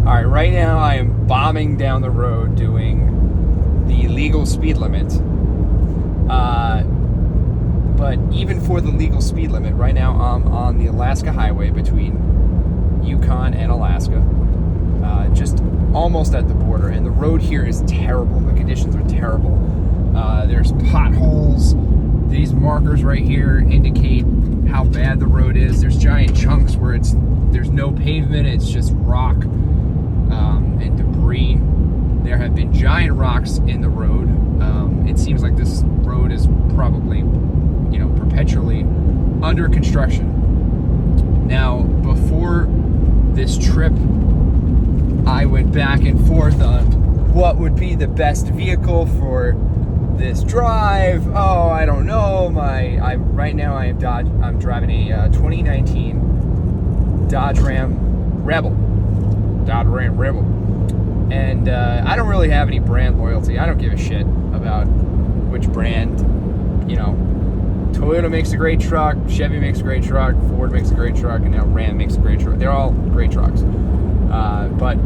All right, right now I am bombing down the road doing the legal speed limit. But even for the legal speed limit, right now I'm on the Alaska Highway between Yukon and Alaska, just almost at the border. And the road here is terrible. The conditions are terrible. There's potholes. These markers right here indicate how bad the road is. There's giant chunks where there's no pavement. It's just rock and debris. There have been giant rocks in the road. It seems like this road is probably, perpetually under construction. Now, before this trip, I went back and forth on what would be the best vehicle for this drive. Oh, I don't know. Right now I'm driving a 2019 Dodge Ram Rebel. And I don't really have any brand loyalty. I don't give a shit about which brand. Toyota makes a great truck, Chevy makes a great truck, Ford makes a great truck, and now Ram makes a great truck. They're all great trucks. But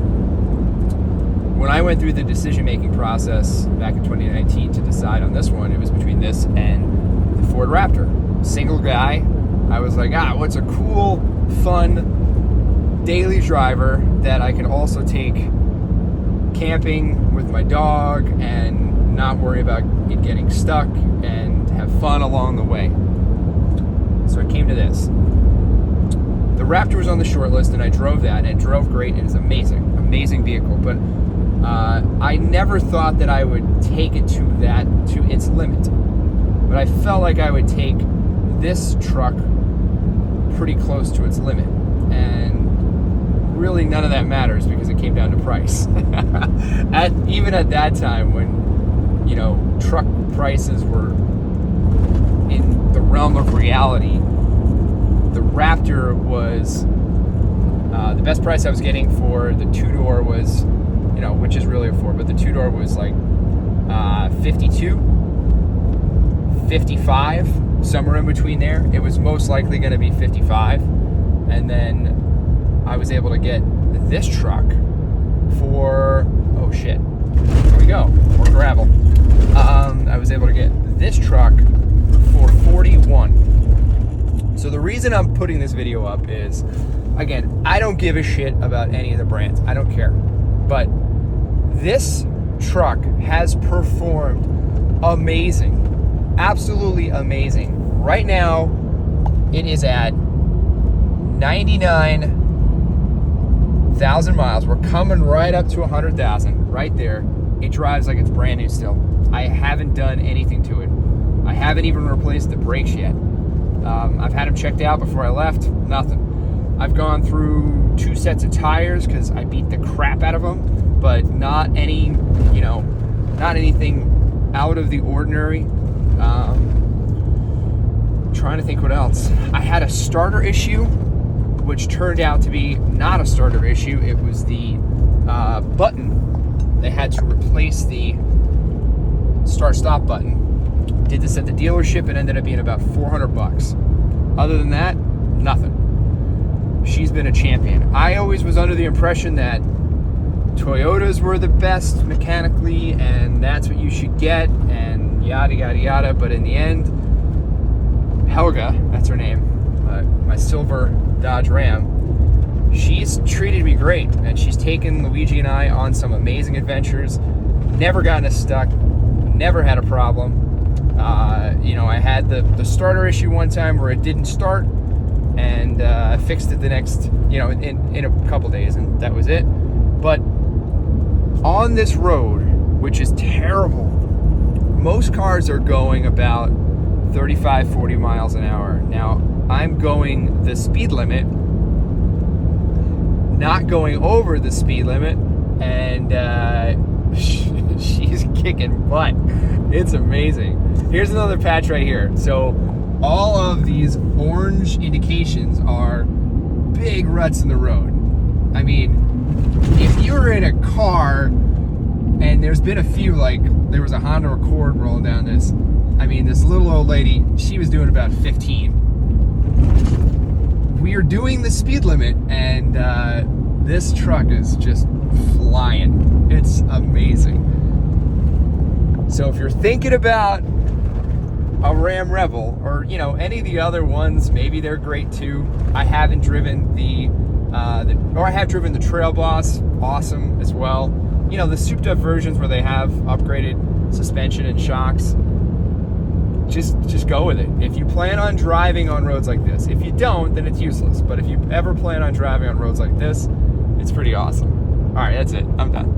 when I went through the decision-making process back in 2019 to decide on this one, it was between this and the Ford Raptor. Single guy. I was like, what's a cool, fun daily driver that I can also take camping with my dog and not worry about it getting stuck and have fun along the way. So I came to this. The Raptor was on the short list, and I drove that, and it drove great, and it's amazing vehicle. But I never thought that I would take it to its limit. But I felt like I would take this truck pretty close to its limit, and really none of that matters because it came down to price. Even at that time, when truck prices were in the realm of reality, the Raptor was the best price I was getting for the two-door was, which is really a Ford, but the two-door was like 52, 55, somewhere in between there. It was most likely going to be 55, and then I was able to get this truck for, oh shit, here we go, more gravel. I was able to get this truck for 41. So the reason I'm putting this video up is, again, I don't give a shit about any of the brands. I don't care. But this truck has performed amazing. Absolutely amazing. Right now, it is at 99,000 miles. We're coming right up to 100,000 right there. It drives like it's brand new still. I haven't done anything to it. I haven't even replaced the brakes yet. I've had them checked out before I left. Nothing. I've gone through 2 sets of tires because I beat the crap out of them, but not anything out of the ordinary. Trying to think what else. I had a starter issue, which turned out to be not a starter issue. It was the button. They had to replace the start-stop button. Did this at the dealership. It ended up being about $400. Other than that, nothing. She's been a champion. I always was under the impression that Toyotas were the best mechanically, and that's what you should get, and yada, yada, yada. But in the end, Helga, that's her name, my silver Dodge Ram, she's treated me great, and she's taken Luigi and I on some amazing adventures, never gotten us stuck, never had a problem. I had the starter issue one time where it didn't start, and I fixed it the next, in a couple days, and that was it. But on this road, which is terrible, most cars are going about 35, 40 miles an hour. Now, I'm going the speed limit, not going over the speed limit, and she's kicking butt. It's amazing. Here's another patch right here. So all of these orange indications are big ruts in the road. I mean, if you're in a car, and there's been a few, like there was a Honda Accord rolling down this. I mean, this little old lady, she was doing about 15. We are doing the speed limit, and This truck is just flying. It's amazing. So if you're thinking about a Ram Rebel, or any of the other ones, maybe they're great too. I haven't driven I have driven the Trail Boss, awesome as well. The souped up versions where they have upgraded suspension and shocks. Just go with it. If you plan on driving on roads like this, if you don't, then it's useless. But if you ever plan on driving on roads like this, it's pretty awesome. All right, that's it. I'm done.